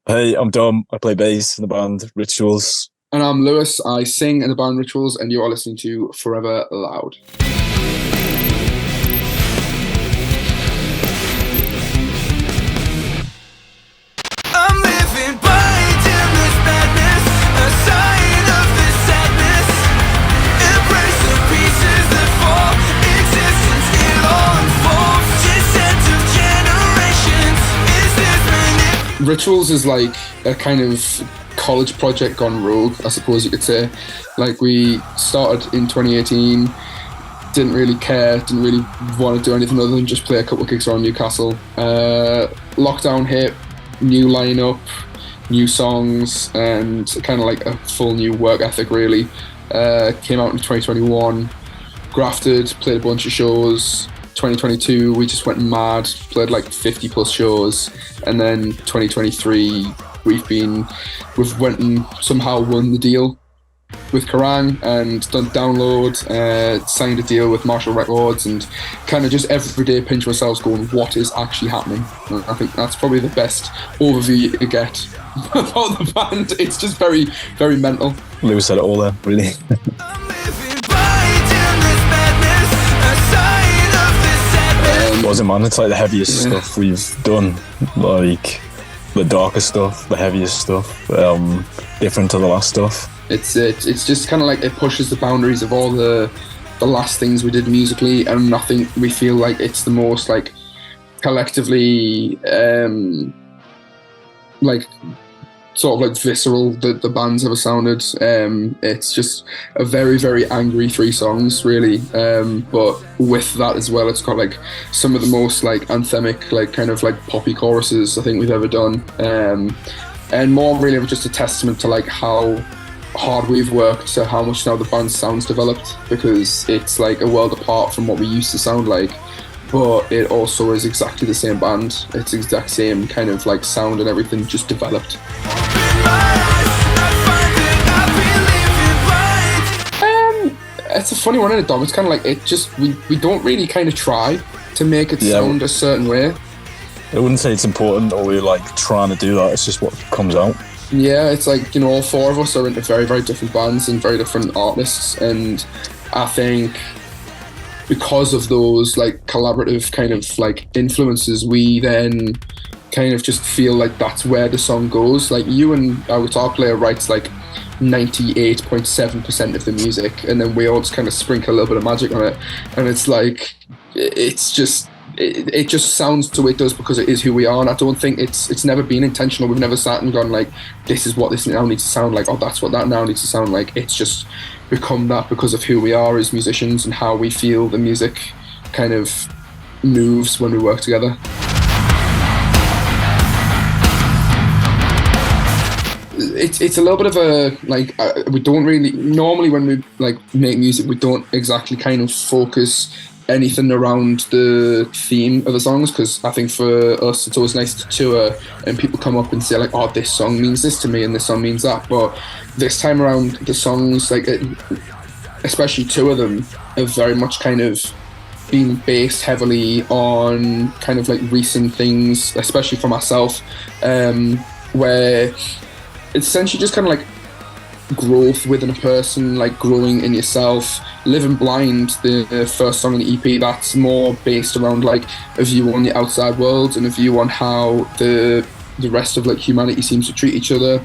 Hey, I'm Dom. I play bass in the band Rituals. And I'm Lewis. I sing in the band Rituals, and you are listening to Forever Loud. I'm living blind in this madness, a sign of this sadness. Embrace the pieces that fall, existence it all unfolds. Descent of generations, is this Rituals is like a kind of college project gone rogue, I suppose you could say. Like, we started in 2018, didn't really care, didn't really want to do anything other than just play a couple of gigs around Newcastle. Lockdown hit, new lineup, new songs, and kind of like a full new work ethic, really. Came out in 2021, grafted, played a bunch of shows. 2022, we just went mad, played like 50 plus shows, and then 2023, we've went and somehow won the deal with Kerrang and done download, signed a deal with Marshall Records, and kind of just every day pinch ourselves going, what is actually happening? And I think that's probably the best overview you could get about the band. It's just very, very mental. Lewis said it all there, really. Wasn't man, it's like the heaviest stuff we've done, like the darkest stuff, the heaviest stuff, different to the last stuff. It's just kind of like it pushes the boundaries of all the last things we did musically, and I think we feel like it's the most like collectively like sort of like visceral that the band's ever sounded. It's just a very, very angry 3 songs, really. But with that as well, it's got like some of the most like anthemic, like kind of like poppy choruses I think we've ever done. And more really of just a testament to like how hard we've worked, to how much now the band's sound's developed, because it's like a world apart from what we used to sound like. But it also is exactly the same band. It's the exact same kind of like sound and everything, just developed. It's a funny one, isn't it, Dom? It's kind of like it just we don't really kind of try to make it sound a certain way. I wouldn't say it's important or we're like trying to do that. It's just what comes out. Yeah, it's like, you know, all 4 of us are into very, very different bands and very different artists, and I think because of those like collaborative kind of like influences, we then kind of just feel like that's where the song goes. Like, you and our guitar player writes like 98.7% of the music, and then we all just kind of sprinkle a little bit of magic on it, and it's like it just sounds the way it does because it is who we are. And I don't think it's never been intentional. We've never sat and gone like, this is what this now needs to sound like, or that's what that now needs to sound like. It's just become that because of who we are as musicians and how we feel the music kind of moves when we work together. It's a little bit of a like we don't really normally, when we like make music, we don't exactly kind of focus anything around the theme of the songs, because I think for us it's always nice to tour and people come up and say like, oh, this song means this to me and this song means that. But this time around, the songs, like especially 2 of them, have very much kind of been based heavily on kind of like recent things, especially for myself, where it's essentially just kind of like growth within a person, like growing in yourself. Living Blind, the first song in the EP, that's more based around like a view on the outside world and a view on how the rest of like humanity seems to treat each other,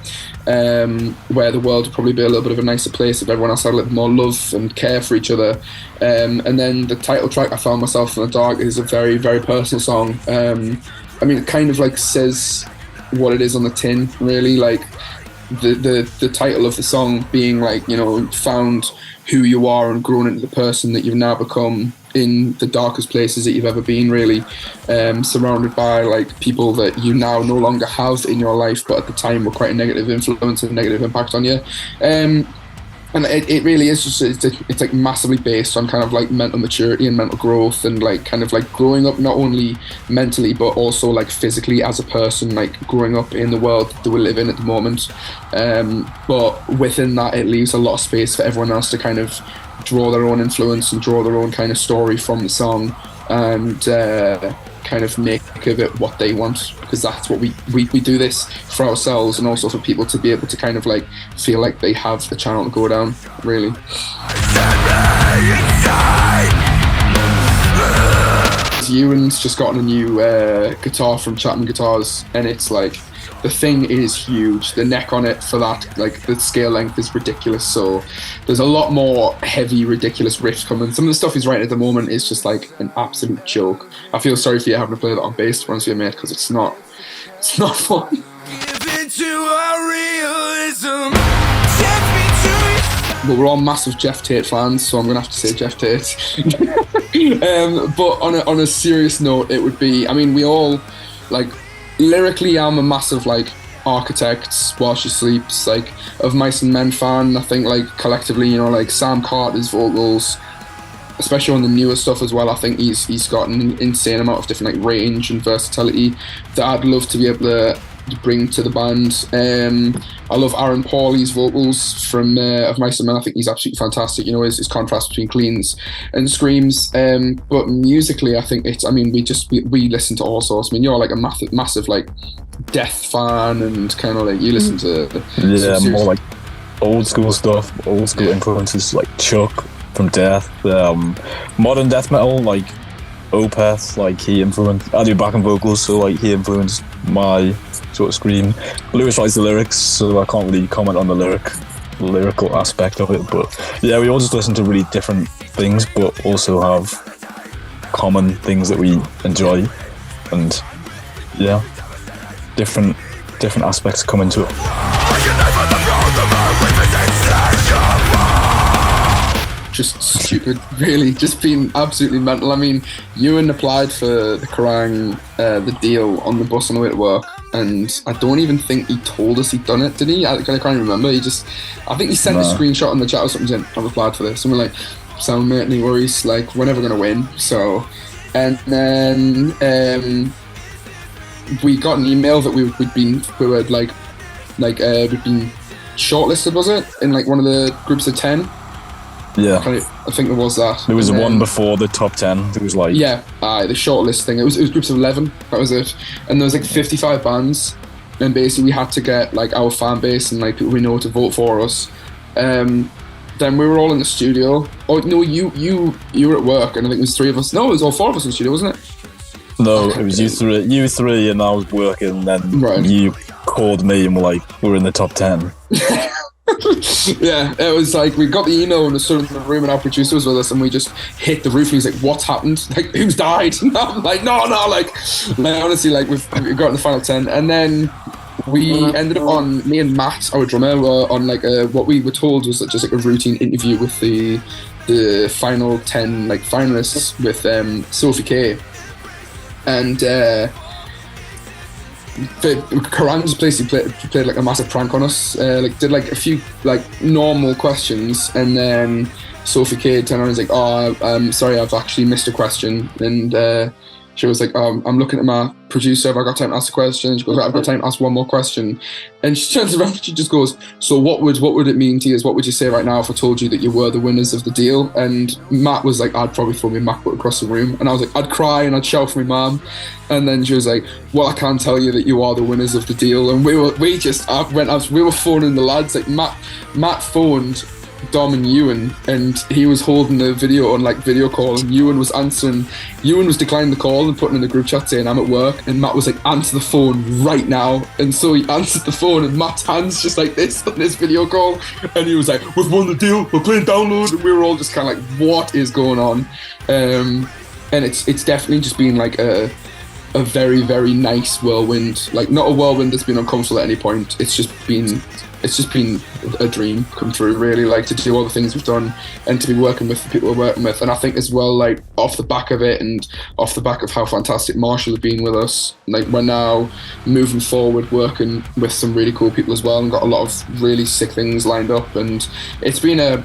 where the world would probably be a little bit of a nicer place if everyone else had a little more love and care for each other. And then the title track, I Found Myself in the Dark, is a very, very personal song. I mean, it kind of like says what it is on the tin, really. Like the title of the song being like, you know, found who you are and grown into the person that you've now become in the darkest places that you've ever been, really, surrounded by like people that you now no longer have in your life, but at the time were quite a negative influence and negative impact on you. And it really is just, it's like massively based on kind of like mental maturity and mental growth, and like kind of like growing up not only mentally but also like physically as a person, like growing up in the world that we live in at the moment. But within that, it leaves a lot of space for everyone else to kind of draw their own influence and draw their own kind of story from the song, and kind of make give it what they want, because that's what we do this for ourselves, and also for people to be able to kind of like feel like they have the channel to go down, really. Ewan's just gotten a new guitar from Chapman Guitars, and it's like, the thing is huge. The neck on it for that, like the scale length is ridiculous. So there's a lot more heavy, ridiculous riffs coming. Some of the stuff he's writing at the moment is just like an absolute joke. I feel sorry for you having to play that on bass, to be honest with you, mate, because it's not fun. Give into our realism. Take me to But we're all massive Jeff Tate fans, so I'm gonna have to say Jeff Tate. But on a serious note, it would be, I mean, we all, like, lyrically, I'm a massive like Architects, While She Sleeps, like Of Mice and Men fan. I think like collectively, you know, like Sam Carter's vocals, especially on the newer stuff as well, I think he's got an insane amount of different like range and versatility that I'd love to be able to bring to the band. I love Aaron Pauley's vocals from Of Mice and Men. I think he's absolutely fantastic, you know, his contrast between cleans and screams. But musically, I think it's, I mean, we listen to all sorts. I mean, you're like a massive like Death fan, and kind of like you listen to more like old school stuff, old school influences like Chuck from Death, modern death metal like Opeth, like he influenced. I do backing vocals, so like he influenced my sort of scream. Lewis writes the lyrics, so I can't really comment on the lyrical aspect of it. But yeah, we all just listen to really different things, but also have common things that we enjoy, and yeah, different aspects come into it. Just stupid, really, just been absolutely mental. I mean, Ewan applied for the Kerrang, the deal on the bus on the way to work, and I don't even think he told us he'd done it, did he? I can't remember. I think he sent a screenshot on the chat or something saying, I've applied for this. And we're like, sound mate, no worries, like, we're never going to win. So, and then we got an email that we'd been shortlisted, was it? In like one of the groups of 10. Yeah, I think there was that. There was one before the top 10. There was like the shortlist thing. It was groups of 11. That was it. And there was like 55 bands, and basically we had to get like our fan base and like people we know to vote for us. Then we were all in the studio. Oh no, you were at work, and I think it was 3 of us. No, it was all 4 of us in the studio, wasn't it? No, it was you three, and I was working. And then you called me and were like, "We're in the top 10." Yeah, it was like we got the email and stood in the room, and our producer was with us, and we just hit the roof. And he's like, "What's happened? Like, who's died?" And I'm like, "No, like honestly, like we've got in the final 10." And then we ended up on, me and Matt, our drummer, were on like what we were told was just like a routine interview with the final 10 like finalists with Sophie K. And Kerrang just basically played like a massive prank on us. Like did like a few like normal questions, and then Sophie K turned around and was like, "Oh, I'm sorry, I've actually missed a question." And she was like, "I'm looking at my producer. Have I got time to ask a question?" She goes, "I've got time to ask one more question." And she turns around and she just goes, "So what would it mean to you? What would you say right now if I told you that you were the winners of the deal?" And Matt was like, "I'd probably throw my MacBook across the room." And I was like, "I'd cry and I'd shout for my mum." And then she was like, "Well, I can't tell you that you are the winners of the deal." And we were phoning the lads. Like Matt phoned Dom and Ewan, and he was holding the video on like video call, and Ewan was answering. Ewan was declining the call and putting in the group chat saying, "I'm at work," and Matt was like, "Answer the phone right now." And so he answered the phone, and Matt's hands just like this on this video call, and he was like, "We've won the deal, we're playing download," and we were all just kind of like, "What is going on?" And it's definitely just been like a very, very nice whirlwind. Like not a whirlwind that's been uncomfortable at any point. It's just been a dream come true, really, like to do all the things we've done and to be working with the people we're working with. And I think as well, like off the back of it and off the back of how fantastic Marshall has been with us, like we're now moving forward working with some really cool people as well, and got a lot of really sick things lined up. And it's been an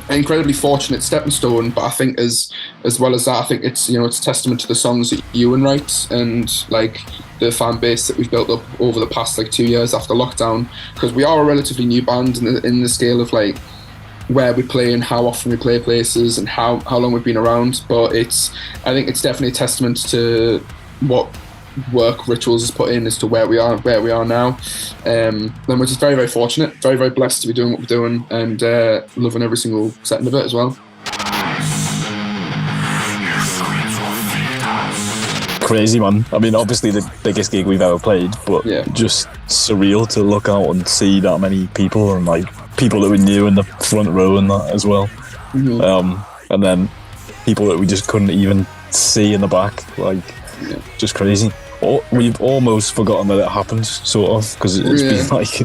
incredibly fortunate stepping stone. But I think as well as that, I think it's, you know, it's a testament to the songs that Ewan writes and like the fan base that we've built up over the past like 2 years after lockdown, because we are a relatively new band in the scale of like where we play and how often we play places and how long we've been around. But I think it's definitely a testament to what work Rituals has put in as to where we are now. And we're just very, very fortunate, very, very blessed to be doing what we're doing, and loving every single second of it as well. Crazy, man. I mean, obviously the biggest gig we've ever played, but just surreal to look out and see that many people, and like people that we knew in the front row and that as well. And then people that we just couldn't even see in the back, like just crazy. We've almost forgotten that it happened, sort of, because it's been like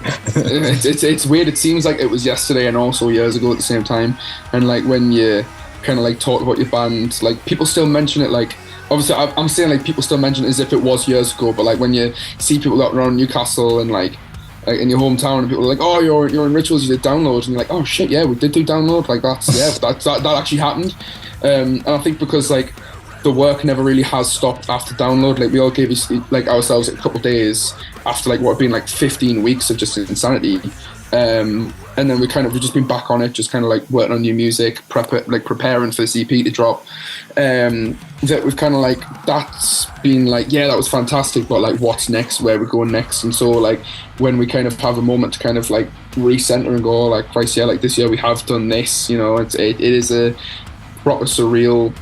it's weird. It seems like it was yesterday and also years ago at the same time. And like when you kind of like talk about your band, like people still mention it. Like obviously I'm saying like people still mention it as if it was years ago, but like when you see people out around Newcastle and like in your hometown, and people are like, oh, you're in Rituals, you did Download, and you're like, oh shit, yeah, we did do Download. Like that actually happened. And I think because like the work never really has stopped after Download. Like we all gave like ourselves a couple of days after like what had been like 15 weeks of just insanity. And then we've just been back on it, just kind of like working on new music, preparing for this EP to drop. That we've kind of like, that's been like, yeah, that was fantastic, but like what's next, where we're going next. And so like when we kind of have a moment to kind of like recenter and go, like, Christ, yeah, like this year we have done this, you know, it is a proper surreal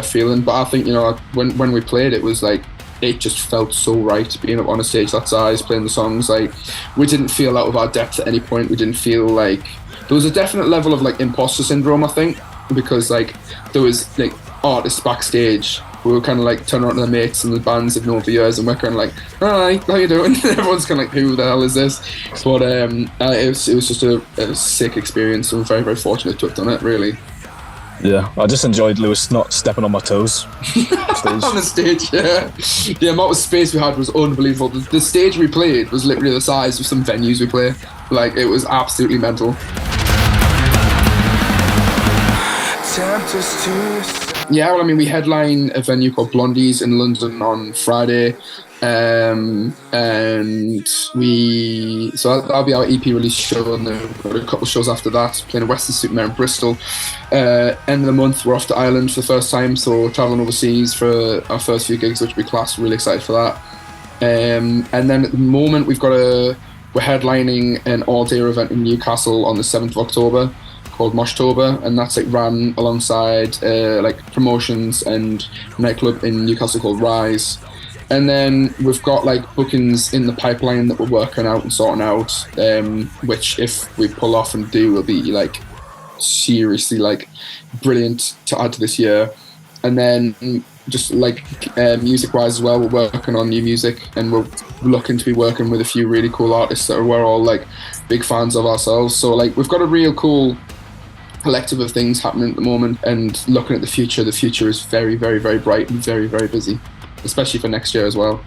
feeling. But I think, you know, when we played, it was like, it just felt so right being up on a stage that size, playing the songs. Like we didn't feel out of our depth at any point. We didn't feel like there was a definite level of like imposter syndrome, I think, because like there was like artists backstage. We were kind of like turning around to their mates and the bands they've known for years, and we're kind of like, hi, how you doing? Everyone's kind of like, who the hell is this? But it was just a sick experience. So we're very, very fortunate to have done it, really. Yeah, I just enjoyed Lewis not stepping on my toes on the stage. Yeah, the amount of space we had was unbelievable. The stage we played was literally the size of some venues we play. Like it was absolutely mental. Yeah, well, I mean, we headline a venue called Blondie's in London on Friday. And that'll be our EP release show, and then we've got a couple of shows after that, playing a Western Supermare in Bristol. End of the month, we're off to Ireland for the first time, so travelling overseas for our first few gigs, which will be class. Really excited for that. And then at the moment, we're headlining an all-day event in Newcastle on the 7th of October called Moshtober, and that's like ran alongside like promotions and nightclub in Newcastle called Rise. And then we've got like bookings in the pipeline that we're working out and sorting out, which if we pull off and do, will be like seriously like brilliant to add to this year. And then just like music wise as well, we're working on new music, and we're looking to be working with a few really cool artists that we're all like big fans of ourselves. So like we've got a real cool collective of things happening at the moment, and looking at the future is very, very, very bright and very, very busy, especially for next year as well.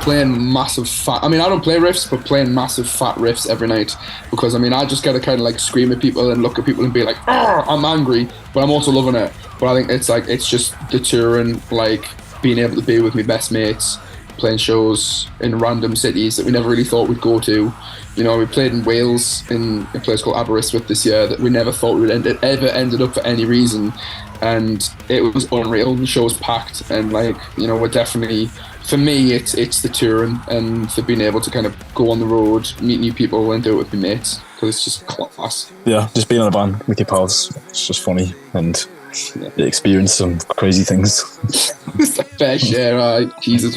Playing massive fat, I mean, I don't play riffs, but playing massive fat riffs every night, because I mean, I just gotta kind of like scream at people and look at people and be like, oh, I'm angry, but I'm also loving it. But I think it's just the touring, like being able to be with my best mates, playing shows in random cities that we never really thought we'd go to. You know, we played in Wales in a place called Aberystwyth this year that we never thought we would ever ended up for any reason, and it was unreal. The show was packed, and like, you know, we're definitely, for me, it's the touring and for being able to kind of go on the road, meet new people, and do it with my mates, because it's just class. Yeah, just being in a band with your pals, it's just funny, and you experience some crazy things. It's a fair share, right? Jesus,